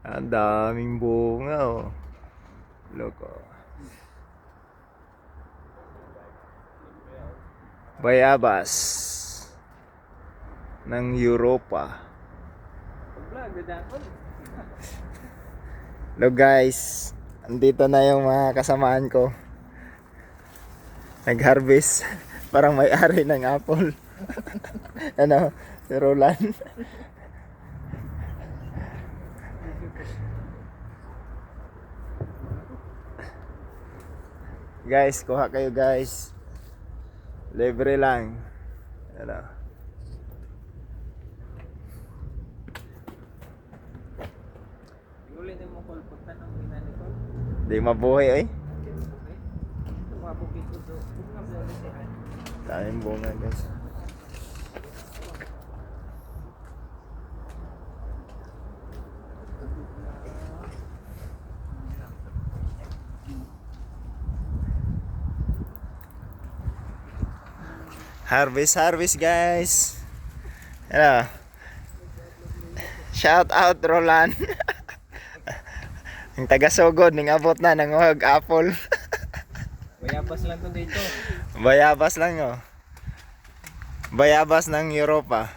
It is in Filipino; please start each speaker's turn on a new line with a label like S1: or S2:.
S1: Ang daming bunga oh. Loko. Bayabas ng Europa. Hello guys, andito na yung mga kasamaan ko. Nag-harvest. Parang may-ari ng apple. Ano, si Roland. Guys, kuha kayo guys. Libre lang. Ano. Di mabuhay eh. Daming bunga guys. Harvest guys. Ano? Shout out Roland. Ang taga-sugod ning abot na ng apple.
S2: Bayabas lang to dito.
S1: Bayabas lang oh. Bayabas ng Europa.